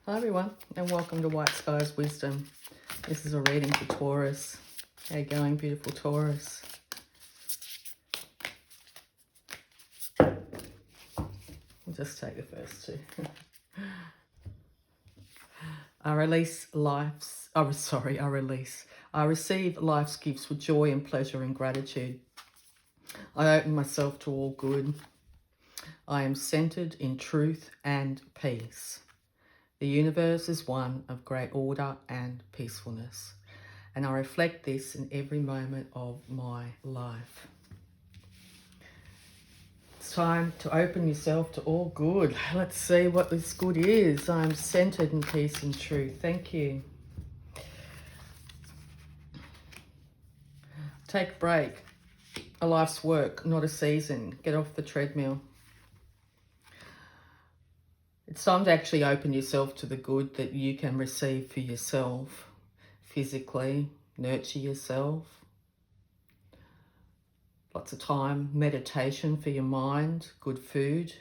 Hi everyone, and welcome to Whiteskys Wisdom. This is a reading for Taurus. How you going, beautiful Taurus? We'll just take the first two. I receive life's gifts with joy and pleasure and gratitude. I open myself to all good. I am centered in truth and peace. The universe is one of great order and peacefulness, and I reflect this in every moment of my life. It's time to open yourself to all good. Let's see what this good is. I'm centered in peace and truth. Thank you. Take a break. A life's work, not a season. Get off the treadmill. It's time to actually open yourself to the good that you can receive for yourself. Physically, nurture yourself. Lots of time, meditation for your mind, good food.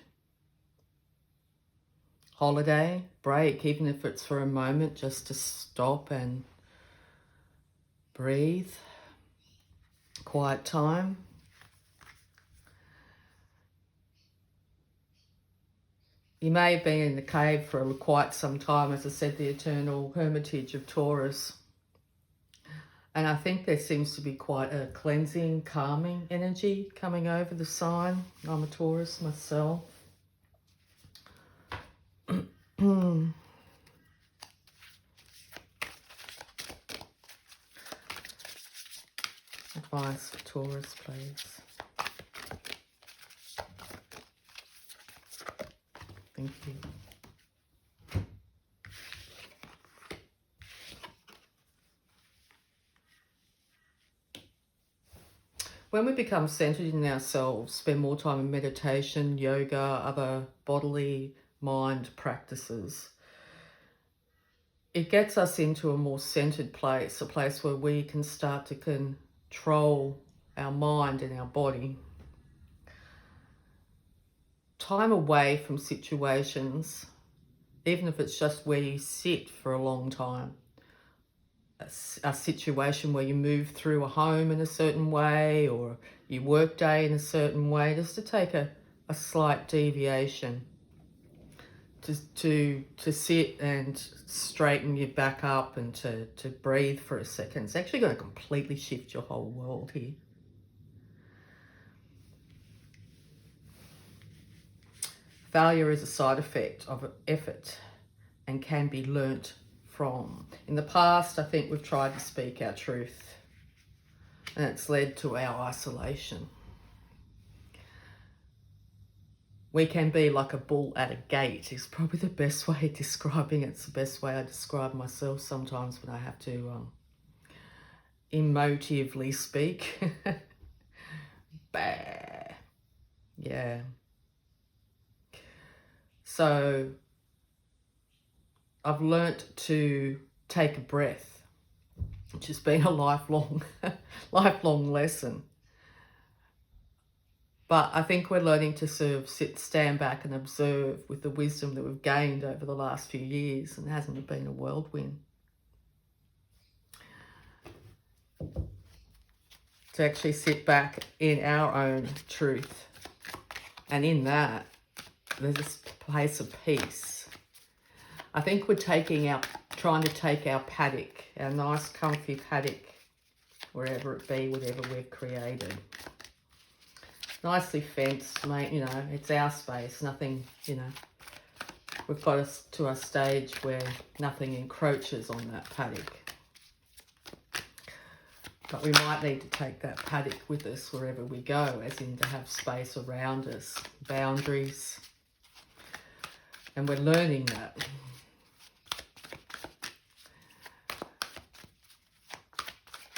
Holiday, break, even if it's for a moment, just to stop and breathe. Quiet time. You may have been in the cave for quite some time, as I said, the eternal hermitage of Taurus. And I think there seems to be quite a cleansing, calming energy coming over the sign. I'm a Taurus myself. Advice for Taurus, please. Thank you. When we become centered in ourselves, spend more time in meditation, yoga, other bodily mind practices, it gets us into a more centered place, a place where we can start to control our mind and our body. Time away from situations, even if it's just where you sit for a long time. A situation where you move through a home in a certain way, or your work day in a certain way, just to take a slight deviation, to sit and straighten your back up and to breathe for a second. It's actually going to completely shift your whole world here. Failure is a side effect of effort and can be learnt from. In the past, I think we've tried to speak our truth, and it's led to our isolation. We can be like a bull at a gate is probably the best way of describing it. It's the best way I describe myself sometimes when I have to emotively speak. Bah. Yeah. So I've learnt to take a breath, which has been a lifelong lesson. But I think we're learning to sort of stand back and observe with the wisdom that we've gained over the last few years, and hasn't it been a whirlwind? To actually sit back in our own truth. And in that, there's this place of peace. I think we're trying to take our paddock, our nice comfy paddock, wherever it be, whatever we've created. Nicely fenced, mate, it's our space, nothing, we've got us to a stage where nothing encroaches on that paddock. But we might need to take that paddock with us wherever we go, as in to have space around us, boundaries. And we're learning that.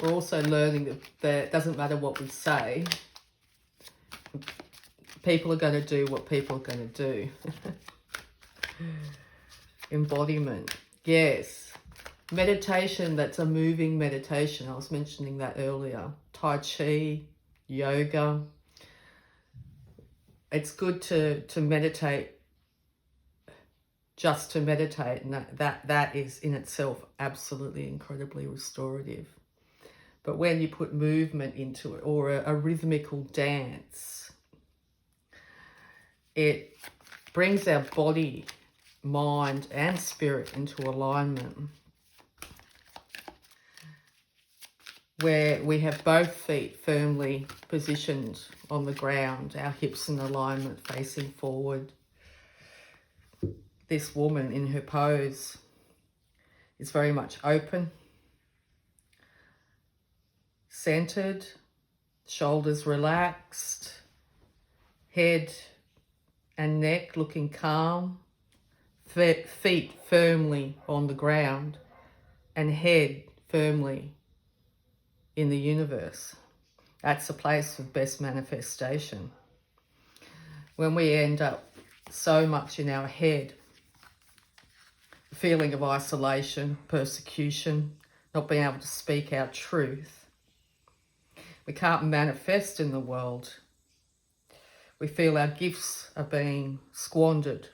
We're also learning that it doesn't matter what we say, people are going to do what people are going to do. Embodiment. Yes. Meditation, that's a moving meditation. I was mentioning that earlier. Tai Chi, yoga. It's good to meditate just to meditate, and that is in itself absolutely incredibly restorative. But when you put movement into it, or a rhythmical dance, it brings our body, mind and spirit into alignment, where we have both feet firmly positioned on the ground, our hips in alignment, facing forward. This woman in her pose is very much open, centered, shoulders relaxed, head and neck looking calm, feet firmly on the ground, and head firmly in the universe. That's a place of best manifestation. When we end up so much in our head, feeling of isolation, persecution, not being able to speak our truth, we can't manifest in the world. We feel our gifts are being squandered,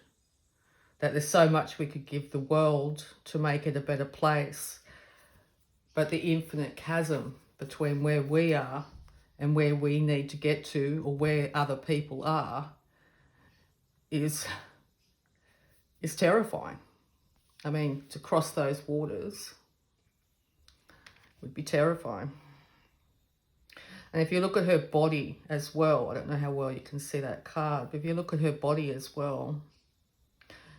that there's so much we could give the world to make it a better place. But the infinite chasm between where we are and where we need to get to, or where other people are, is terrifying. I mean, to cross those waters would be terrifying. And if you look at her body as well, I don't know how well you can see that card, but if you look at her body as well,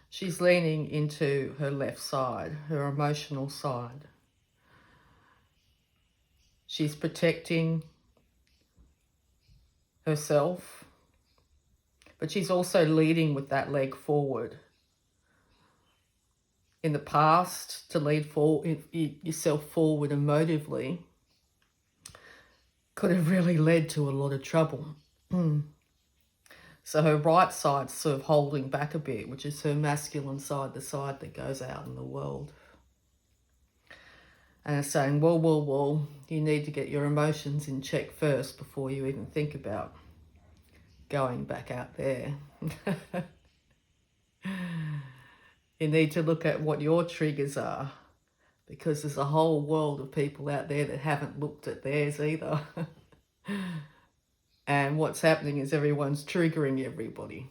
she's leaning into her left side, her emotional side. She's protecting herself, but she's also leading with that leg forward. In the past, to lead yourself forward emotively could have really led to a lot of trouble. So her right side's sort of holding back a bit, which is her masculine side, the side that goes out in the world. And it's saying, well, you need to get your emotions in check first before you even think about going back out there. You need to look at what your triggers are, because there's a whole world of people out there that haven't looked at theirs either. And what's happening is everyone's triggering everybody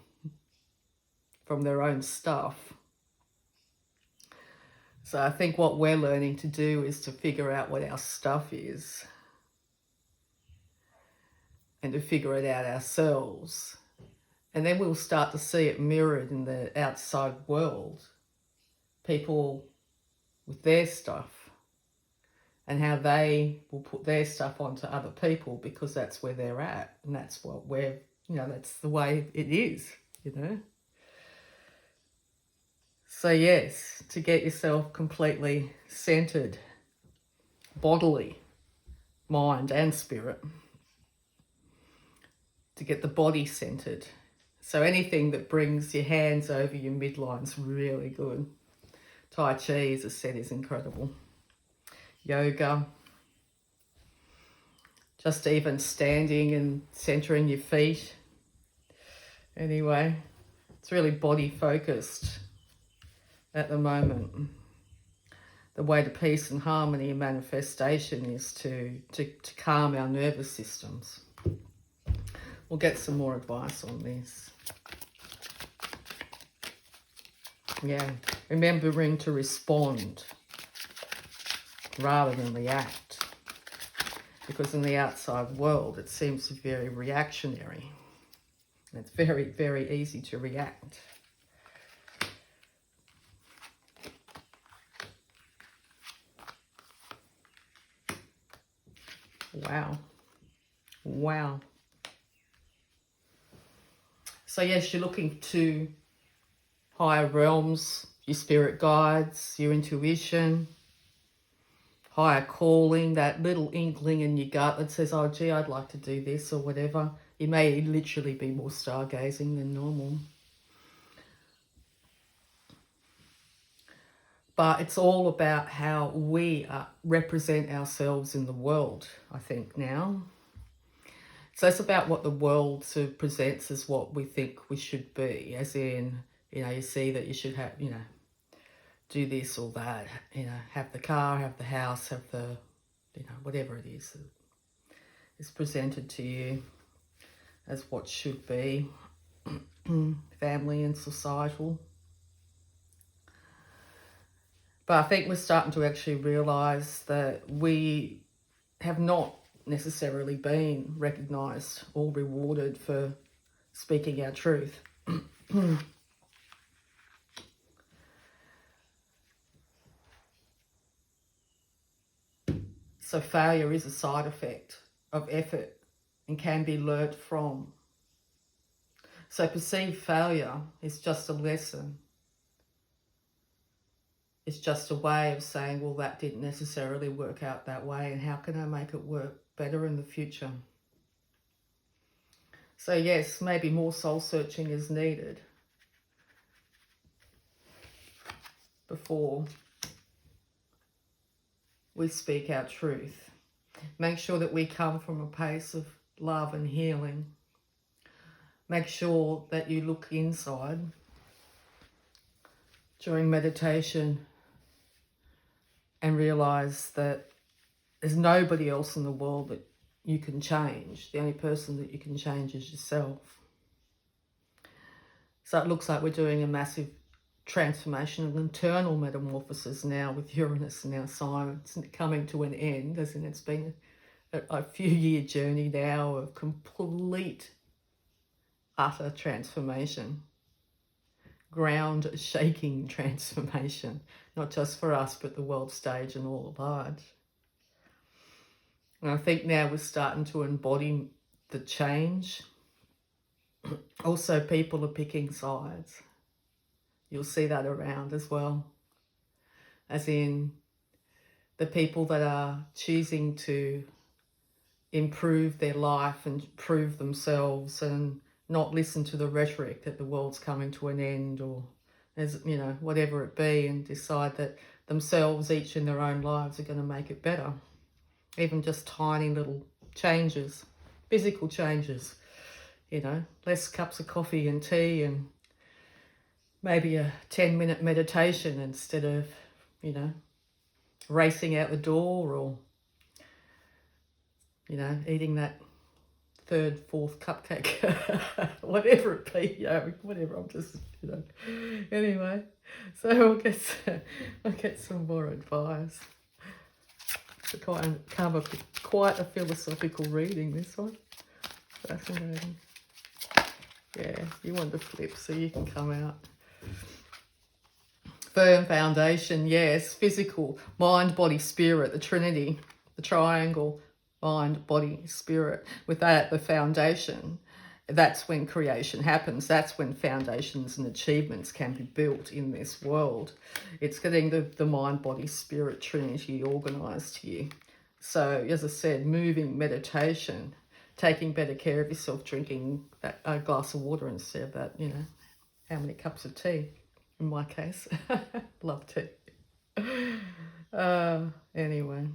from their own stuff. So I think what we're learning to do is to figure out what our stuff is, and to figure it out ourselves. And then we'll start to see it mirrored in the outside world. People with their stuff, and how they will put their stuff onto other people, because that's where they're at. And that's what we're, that's the way it is, So yes, to get yourself completely centered, bodily, mind and spirit, to get the body centered. So anything that brings your hands over your midline's really good. Tai Chi, as I said, is incredible. Yoga, just even standing and centering your feet. Anyway, it's really body focused at the moment. The way to peace and harmony and manifestation is to calm our nervous systems. We'll get some more advice on this. Yeah, remembering to respond rather than react. Because in the outside world, it seems very reactionary. It's very, very easy to react. Wow. So yes, you're looking to higher realms, your spirit guides, your intuition, higher calling, that little inkling in your gut that says, oh gee, I'd like to do this or whatever. You may literally be more stargazing than normal. But it's all about how we represent ourselves in the world, I think, now. So it's about what the world sort of presents as what we think we should be, as in You know, you see that you should have, you know, do this or that, you know, have the car, have the house, have the, you know, whatever it is that is presented to you as what should be family and societal. But I think we're starting to actually realise that we have not necessarily been recognised or rewarded for speaking our truth. So failure is a side effect of effort and can be learnt from. So perceived failure is just a lesson. It's just a way of saying, well, that didn't necessarily work out that way, and how can I make it work better in the future? So yes, maybe more soul searching is needed before we speak our truth. Make sure that we come from a place of love and healing. Make sure that you look inside during meditation and realise that there's nobody else in the world that you can change. The only person that you can change is yourself. So it looks like we're doing a massive transformation and internal metamorphosis now with Uranus in our sign. It's coming to an end, as in it's been a few year journey now of complete, utter transformation. Ground shaking transformation, not just for us, but the world stage and all large. And I think now we're starting to embody the change. Also, people are picking sides. You'll see that around as well. As in, the people that are choosing to improve their life and prove themselves and not listen to the rhetoric that the world's coming to an end, or, as you know, whatever it be, and decide that themselves, each in their own lives, are going to make it better. Even just tiny little changes, physical changes, you know, less cups of coffee and tea, and maybe a 10-minute meditation instead of, you know, racing out the door, or, you know, eating that third, fourth cupcake, whatever it be, you know, whatever, I'm just, you know, anyway, so I'll get some more advice. It's quite a philosophical reading, this one. Fascinating. Yeah, you want to flip so you can come out. Firm foundation, yes, physical, mind, body, spirit, the Trinity, the triangle, mind, body, spirit. With that, the foundation, that's when creation happens. That's when foundations and achievements can be built in this world. It's getting the mind, body, spirit, Trinity organised here. So, as I said, moving, meditation, taking better care of yourself, drinking a glass of water instead of that, you know, how many cups of tea, in my case. Love tea. Anyway.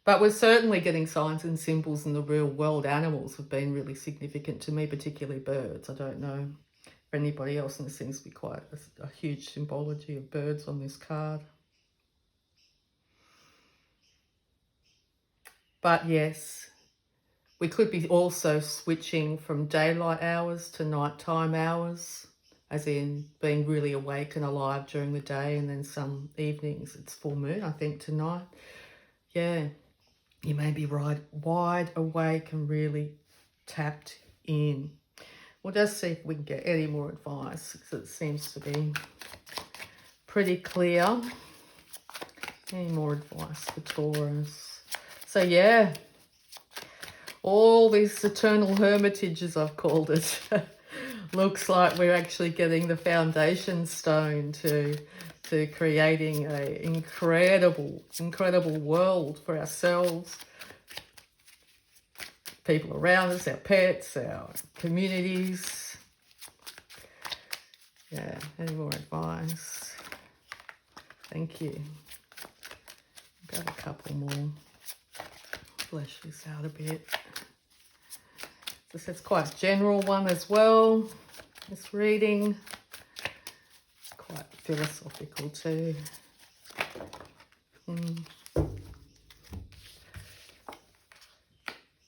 But we're certainly getting signs and symbols in the real world. Animals have been really significant to me, particularly birds. I don't know for anybody else, and there seems to be quite a huge symbology of birds on this card. But yes, we could be also switching from daylight hours to nighttime hours, as in being really awake and alive during the day, and then some evenings it's full moon, I think, tonight. Yeah. You may be wide awake and really tapped in. We'll just see if we can get any more advice, because it seems to be pretty clear. Any more advice for Taurus? So yeah, all this eternal hermitage, as I've called it, looks like we're actually getting the foundation stone to creating an incredible world for ourselves, people around us, our pets, our communities. Yeah, any more advice? Thank you. Got a couple more. Flesh this out a bit. This is quite a general one as well. This reading is quite philosophical too.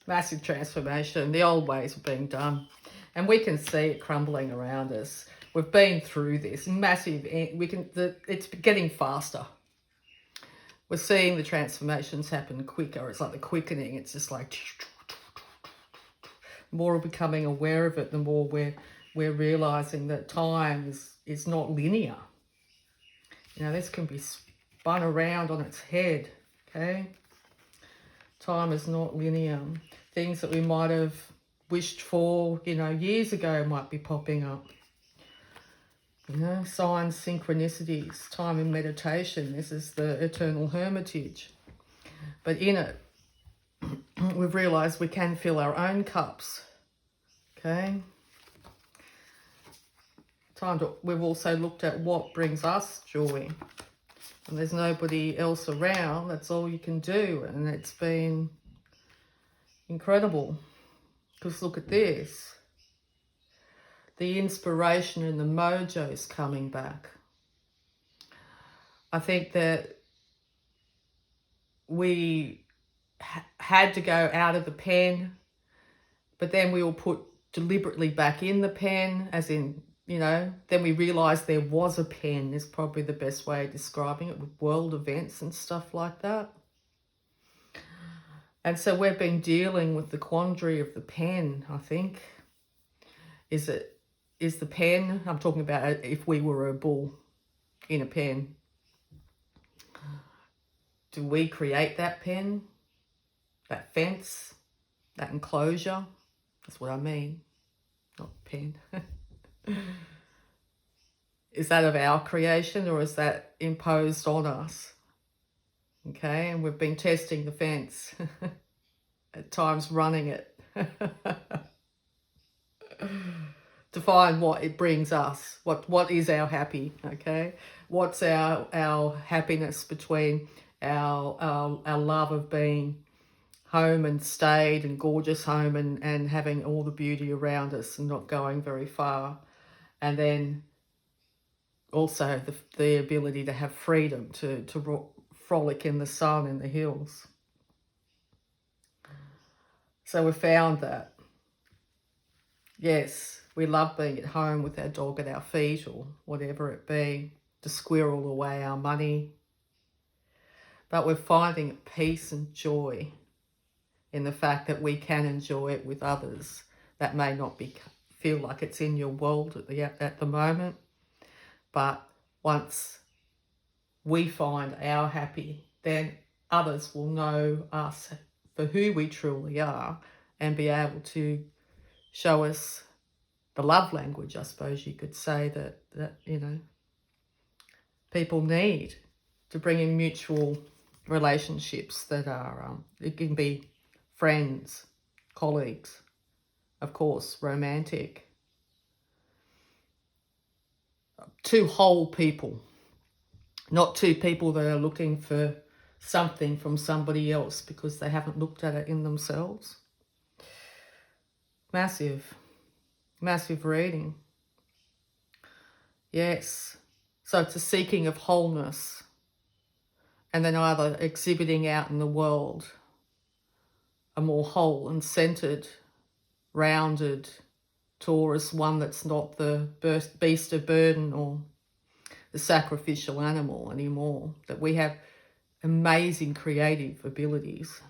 Massive transformation. The old ways are being done. And we can see it crumbling around us. We've been through this massive, it's getting faster. We're seeing the transformations happen quicker. It's like the quickening. It's just like, the more we're becoming aware of it, the more we're realizing that time is not linear. You know, this can be spun around on its head, okay? Time is not linear. Things that we might have wished for, you know, years ago might be popping up. You know, signs, synchronicities, time in meditation. This is the eternal hermitage. But in it, we've realised we can fill our own cups. Okay? We've also looked at what brings us joy. And there's nobody else around. That's all you can do. And it's been incredible. Because look at this. The inspiration and the mojo is coming back. I think that we had to go out of the pen, but then we were put deliberately back in the pen, as in, you know, then we realised there was a pen, is probably the best way of describing it, with world events and stuff like that. And so we've been dealing with the quandary of the pen, I think. Is the pen, I'm talking about if we were a bull in a pen, do we create that pen, that fence, that enclosure? That's what I mean, not pen. Is that of our creation, or is that imposed on us? Okay, and we've been testing the fence, at times running it. To find what it brings us, what is our happy, okay? What's our happiness between our love of being home and stayed and gorgeous home and having all the beauty around us and not going very far, and then also the ability to have freedom to frolic in the sun in the hills. So we found that, yes, we love being at home with our dog at our feet or whatever it be, to squirrel away our money. But we're finding peace and joy in the fact that we can enjoy it with others. That may not feel like it's in your world at the moment, but once we find our happy, then others will know us for who we truly are and be able to show us the love language, I suppose you could say, that you know, people need to bring in mutual relationships that are, it can be friends, colleagues, of course, romantic. Two whole people, not two people that are looking for something from somebody else because they haven't looked at it in themselves. Massive reading. Yes. So it's a seeking of wholeness, and then either exhibiting out in the world a more whole and centered, rounded Taurus, one that's not the beast of burden or the sacrificial animal anymore, that we have amazing creative abilities,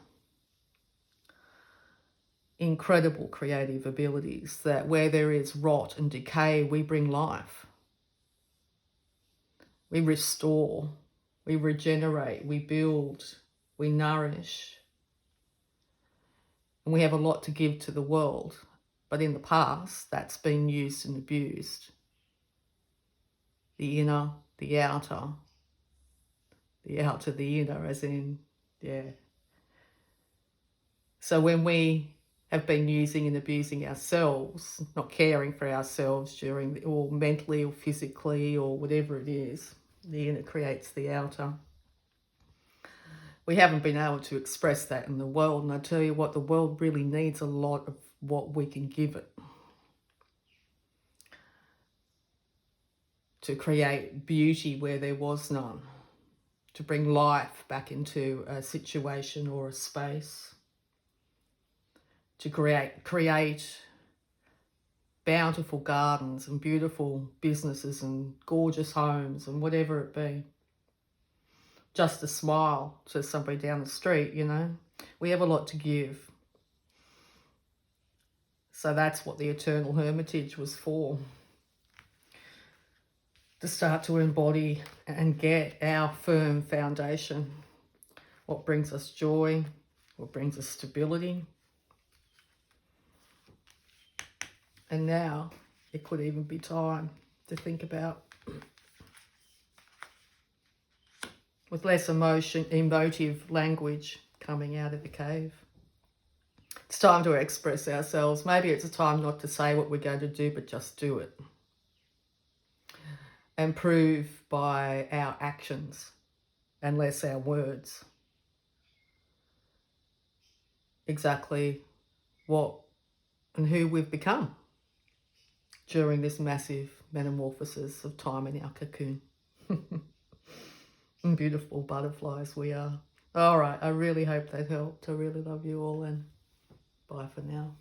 incredible creative abilities, that where there is rot and decay, we bring life. We restore, we regenerate, we build, we nourish. And we have a lot to give to the world. But in the past, that's been used and abused. The inner, the outer, the inner, as in, yeah. So when we have been using and abusing ourselves, not caring for ourselves or mentally or physically or whatever it is, the inner creates the outer. We haven't been able to express that in the world, and I tell you what, the world really needs a lot of what we can give it. to create beauty where there was none, to bring life back into a situation or a space, to create bountiful gardens and beautiful businesses and gorgeous homes and whatever it be. Just a smile to somebody down the street, you know. We have a lot to give. So that's what the Eternal Hermitage was for. To start to embody and get our firm foundation. What brings us joy, what brings us stability. And now it could even be time to think about, with less emotive language coming out of the cave. It's time to express ourselves. Maybe it's a time not to say what we're going to do, but just do it. And prove by our actions and less our words exactly what and who we've become during this massive metamorphosis of time in our cocoon. And beautiful butterflies we are. All right, I really hope that helped. I really love you all, and bye for now.